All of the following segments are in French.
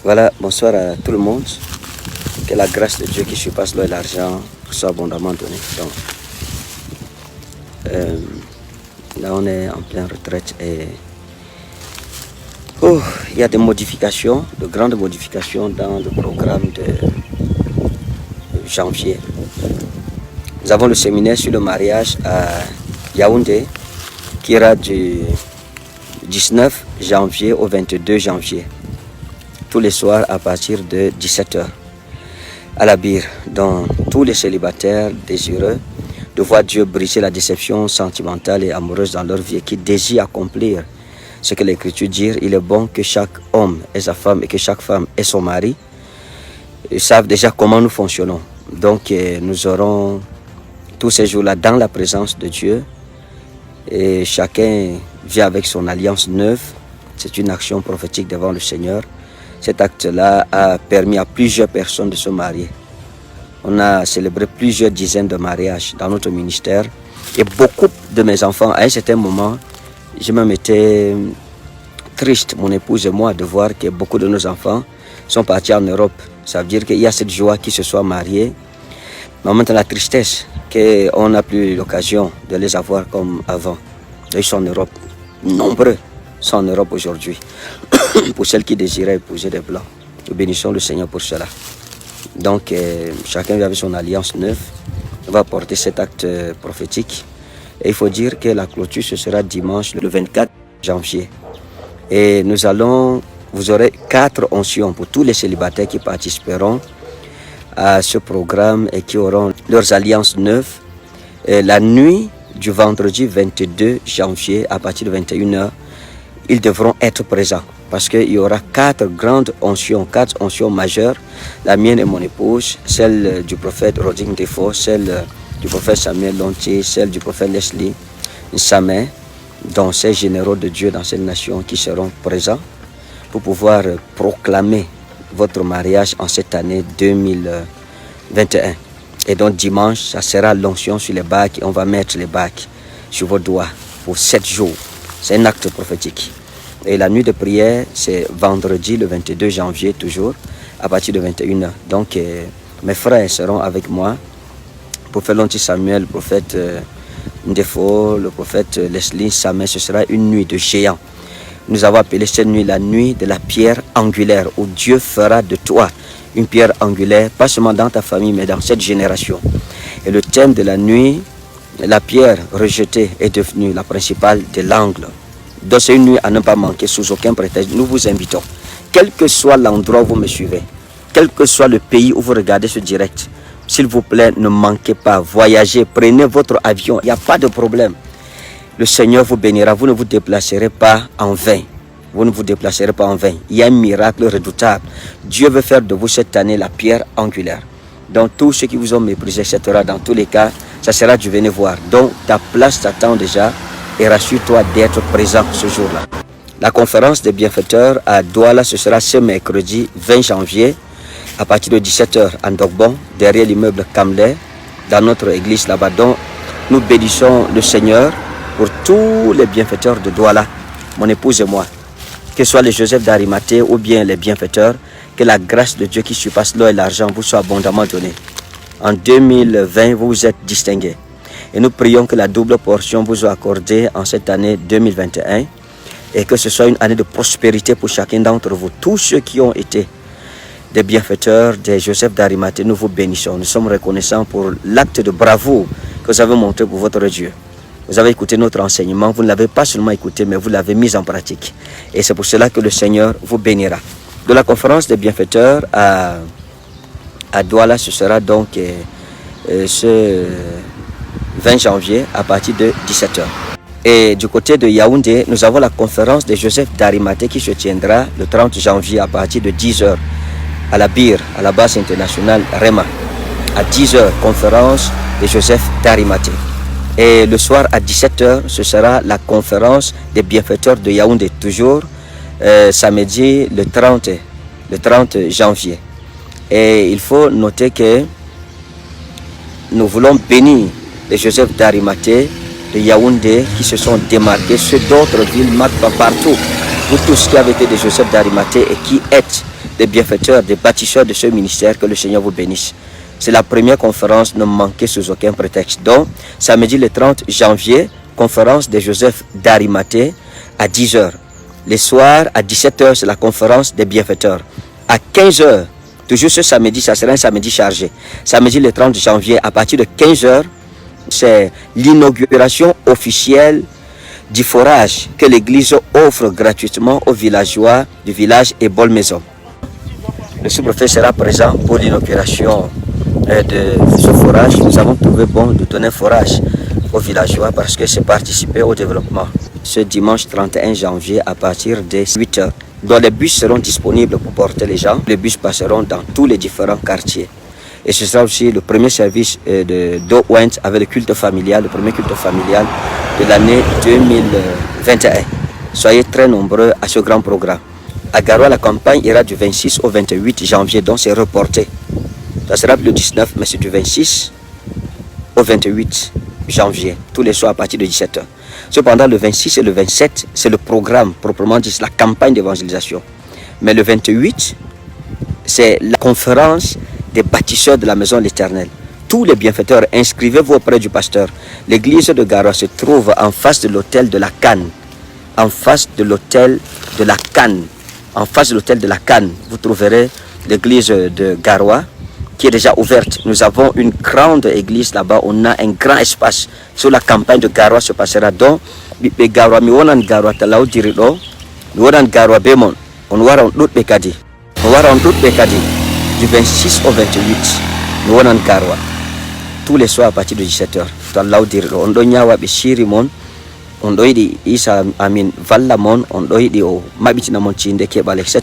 Voilà, bonsoir à tout le monde. Que la grâce de Dieu qui surpasse l'eau et l'argent soit abondamment donnée. Donc, là, on est en pleine retraite et il y a des modifications, de grandes modifications dans le programme de janvier. Nous avons le séminaire sur le mariage à Yaoundé qui ira du 19 janvier au 22 janvier. Tous les soirs à partir de 17h à la Bire, dont tous les célibataires désireux de voir Dieu briser la déception sentimentale et amoureuse dans leur vie et qui désirent accomplir ce que l'Écriture dit. Il est bon que chaque homme ait sa femme et que chaque femme ait son mari. Ils savent déjà comment nous fonctionnons. Donc nous aurons tous ces jours-là dans la présence de Dieu et chacun vient avec son alliance neuve. C'est une action prophétique devant le Seigneur. Cet acte-là a permis à plusieurs personnes de se marier. On a célébré plusieurs dizaines de mariages dans notre ministère. Et beaucoup de mes enfants, à un certain moment, je me mettais triste, mon épouse et moi, de voir que beaucoup de nos enfants sont partis en Europe. Ça veut dire qu'il y a cette joie qu'ils se soient mariés. Mais en même temps, la tristesse qu'on n'a plus l'occasion de les avoir comme avant. Ils sont en Europe. Nombreux sont en Europe aujourd'hui. Pour celles qui désiraient épouser des blancs. Nous bénissons le Seigneur pour cela. Donc, chacun vient avec son alliance neuve. On va porter cet acte prophétique. Et il faut dire que la clôture, ce sera dimanche, le 24 janvier. Et vous aurez 4 oncions pour tous les célibataires qui participeront à ce programme et qui auront leurs alliances neuves. Et la nuit du vendredi 22 janvier, à partir de 21h, ils devront être présents. Parce qu'il y aura 4 grandes oncions, 4 oncions majeures. La mienne et mon épouse, celle du prophète Roding Defo, celle du prophète Samuel Lontier, celle du prophète Leslie Samet, dont ces généraux de Dieu dans cette nation qui seront présents pour pouvoir proclamer votre mariage en cette année 2021. Et donc dimanche, ça sera l'onction sur les bacs et on va mettre les bacs sur vos doigts pour 7 jours. C'est un acte prophétique. Et la nuit de prière, c'est vendredi, le 22 janvier, toujours, à partir de 21h. Donc, mes frères seront avec moi pour faire l'anti Samuel, le prophète Ndefo, le prophète Leslie Samet. Ce sera une nuit de géant. Nous avons appelé cette nuit la nuit de la pierre angulaire, où Dieu fera de toi une pierre angulaire, pas seulement dans ta famille, mais dans cette génération. Et le thème de la nuit, la pierre rejetée est devenue la principale de l'angle. Donc c'est une nuit à ne pas manquer sous aucun prétexte. Nous vous invitons, quel que soit l'endroit où vous me suivez, quel que soit le pays où vous regardez ce direct, s'il vous plaît, ne manquez pas, voyagez, prenez votre avion, il n'y a pas de problème. Le Seigneur vous bénira, vous ne vous déplacerez pas en vain. Vous ne vous déplacerez pas en vain. Il y a un miracle redoutable. Dieu veut faire de vous cette année la pierre angulaire. Donc tous ceux qui vous ont méprisé, etc., dans tous les cas, ça sera du venez voir. Donc ta place t'attend déjà. Et rassure-toi d'être présent ce jour-là. La conférence des bienfaiteurs à Douala, ce sera ce mercredi 20 janvier à partir de 17h à Ndogbon, derrière l'immeuble Kamler, dans notre église là-bas. Donc, nous bénissons le Seigneur pour tous les bienfaiteurs de Douala, mon épouse et moi. Que ce soit les Joseph d'Arimathée ou bien les bienfaiteurs, que la grâce de Dieu qui surpasse l'eau et l'argent vous soit abondamment donnée. En 2020, vous vous êtes distingués. Et nous prions que la double portion vous soit accordée en cette année 2021 et que ce soit une année de prospérité pour chacun d'entre vous. Tous ceux qui ont été des bienfaiteurs, des Joseph d'Arimathée, nous vous bénissons. Nous sommes reconnaissants pour l'acte de bravoure que vous avez montré pour votre Dieu. Vous avez écouté notre enseignement, vous ne l'avez pas seulement écouté, mais vous l'avez mis en pratique. Et c'est pour cela que le Seigneur vous bénira. De la conférence des bienfaiteurs à Douala, ce sera donc ce 20 janvier à partir de 17h. Et du côté de Yaoundé, nous avons la conférence de Joseph d'Arimathée qui se tiendra le 30 janvier à partir de 10h à la Bire, à la base internationale Rema. À 10h, conférence de Joseph d'Arimathée. Et le soir à 17h, ce sera la conférence des bienfaiteurs de Yaoundé, toujours samedi le 30 janvier. Et il faut noter que nous voulons bénir les Joseph d'Arimathée, de Yaoundé, qui se sont démarqués, ceux d'autres villes marquent partout. Vous tous qui avez été des Joseph d'Arimathée et qui êtes des bienfaiteurs, des bâtisseurs de ce ministère. Que le Seigneur vous bénisse. C'est la première conférence, ne manquez sous aucun prétexte. Donc, samedi le 30 janvier, conférence de Joseph d'Arimathée à 10h. Les soirs, à 17h, c'est la conférence des bienfaiteurs. À 15h, toujours ce samedi, ça sera un samedi chargé. Samedi le 30 janvier, à partir de 15h, c'est l'inauguration officielle du forage que l'église offre gratuitement aux villageois du village Ebol-Maison. Le sous-préfet sera présent pour l'inauguration de ce forage. Nous avons trouvé bon de donner forage aux villageois parce que c'est participer au développement. Ce dimanche 31 janvier à partir de 8h, dont les bus seront disponibles pour porter les gens. Les bus passeront dans tous les différents quartiers. Et ce sera aussi le premier service d'O Went avec le culte familial, le premier culte familial de l'année 2021. Soyez très nombreux à ce grand programme. À Garoua, la campagne ira du 26 au 28 janvier, donc c'est reporté. Ça sera le 19, mais c'est du 26 au 28 janvier, tous les soirs à partir de 17h. Cependant, le 26 et le 27, c'est le programme, proprement dit, la campagne d'évangélisation. Mais le 28, c'est la conférence des bâtisseurs de la maison de l'Éternel. Tous les bienfaiteurs, inscrivez-vous auprès du pasteur. L'église de Garoua se trouve en face de l'hôtel de la Canne. En face de l'hôtel de la Canne. En face de l'hôtel de la Canne, vous trouverez l'église de Garoua qui est déjà ouverte. Nous avons une grande église là-bas. On a un grand espace. Sur la campagne de Garoua se passera donc. Garoua mi wonan Garoua talaw dirido. Mi wonan Garoua bemon. On wara on dut bekadi. On wara on dut bekadi. Du 26 au 28. Mi wonan Garoua. Tous les soirs à partir de 17h. Talaw dirido. On do nyawa be shiri mon. On do yidi isa amin valla mon. On do yidi o mabitina mon cinde kebal etc.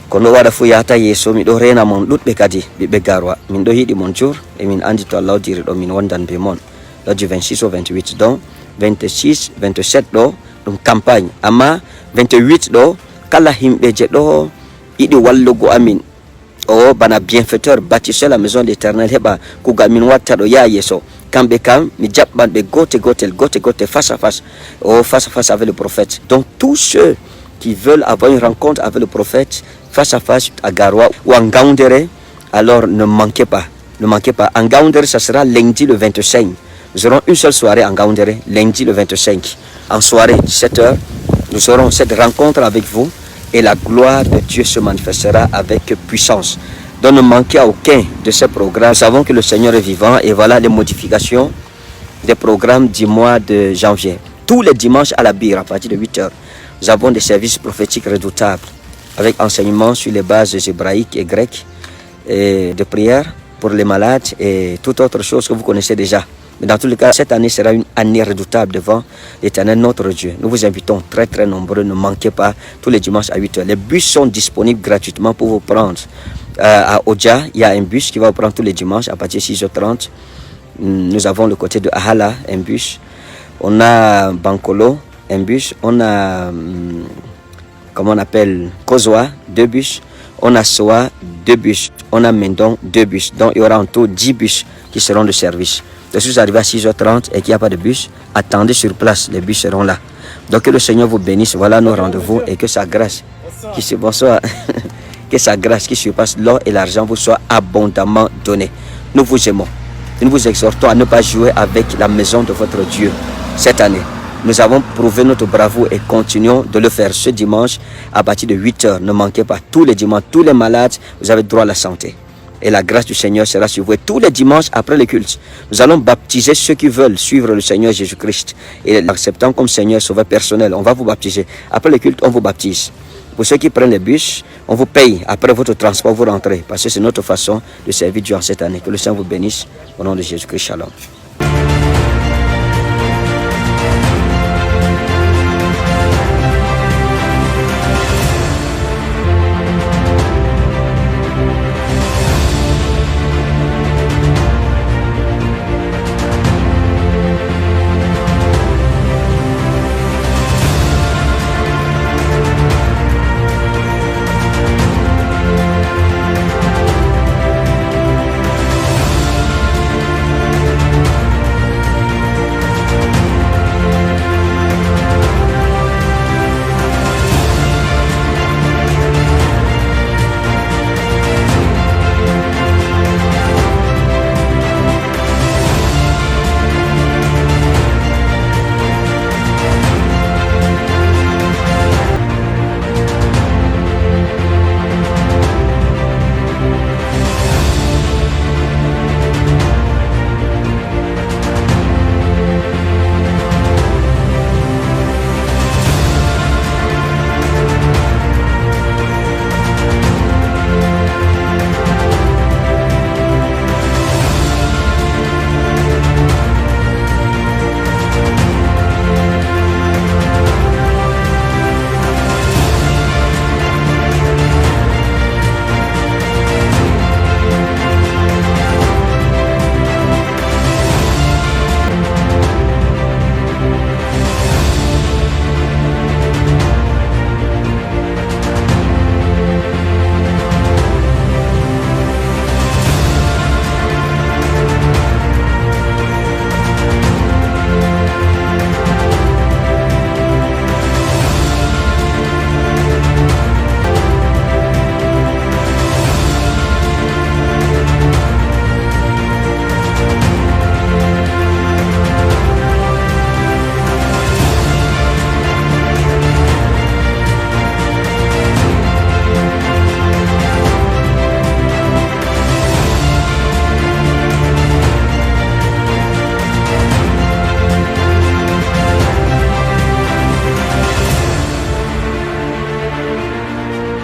Kono wada fu yata yeso mi do rena mon dudbe kadi bibe Garoua min do yidi mon jour et min andi to Allah diri do min wondan be mon do du 26 au 28 donc 26 27 do dum campagne ama 28 do kala himbe je do yidi wallugo amin o bana bienfaiteur bâtisseur la maison de l'Éternel heba kuga min watta do ya yeso kambe kam mi jabban be gote face à face avec le prophète. Donc tous ceux qui veulent avoir une rencontre avec le prophète face à face à Garoua ou en Ngaoundéré, alors ne manquez pas. Ne manquez pas. En Ngaoundéré, ça sera lundi le 25. Nous aurons une seule soirée en Ngaoundéré, lundi le 25. En soirée, 17h, nous aurons cette rencontre avec vous et la gloire de Dieu se manifestera avec puissance. Donc ne manquez à aucun de ces programmes. Nous savons que le Seigneur est vivant et voilà les modifications des programmes du mois de janvier. Tous les dimanches à la Bire, à partir de 8h, nous avons des services prophétiques redoutables avec enseignements sur les bases hébraïques et grecques et de prière pour les malades et toute autre chose que vous connaissez déjà. Mais dans tous les cas, cette année sera une année redoutable devant l'Éternel notre Dieu. Nous vous invitons très nombreux, ne manquez pas tous les dimanches à 8h. Les bus sont disponibles gratuitement pour vous prendre. À Oja, il y a un bus qui va vous prendre tous les dimanches à partir de 6h30. Nous avons le côté de Ahala, un bus. On a Bankolo, un bus. On a, comment on appelle, Kozwa, 2 bus. On a Soa, 2 bus. On a Mendon, 2 bus. Donc il y aura en tout 10 bus qui seront de service. Donc si vous arrivez à 6h30 et qu'il n'y a pas de bus, attendez sur place, les bus seront là. Donc que le Seigneur vous bénisse, voilà nos rendez-vous et que sa grâce qui se bonsoir, que sa grâce qui surpasse l'or et l'argent vous soit abondamment donnée. Nous vous aimons. Nous vous exhortons à ne pas jouer avec la maison de votre Dieu cette année. Nous avons prouvé notre bravoure et continuons de le faire ce dimanche à partir de 8h. Ne manquez pas, tous les dimanches, tous les malades, vous avez droit à la santé. Et la grâce du Seigneur sera sur vous. Et tous les dimanches après le culte, nous allons baptiser ceux qui veulent suivre le Seigneur Jésus-Christ et l'acceptant comme Seigneur sauveur personnel. On va vous baptiser. Après le culte, on vous baptise. Pour ceux qui prennent les bus, on vous paye. Après votre transport, vous rentrez. Parce que c'est notre façon de servir Dieu en cette année. Que le Seigneur vous bénisse. Au nom de Jésus-Christ, shalom.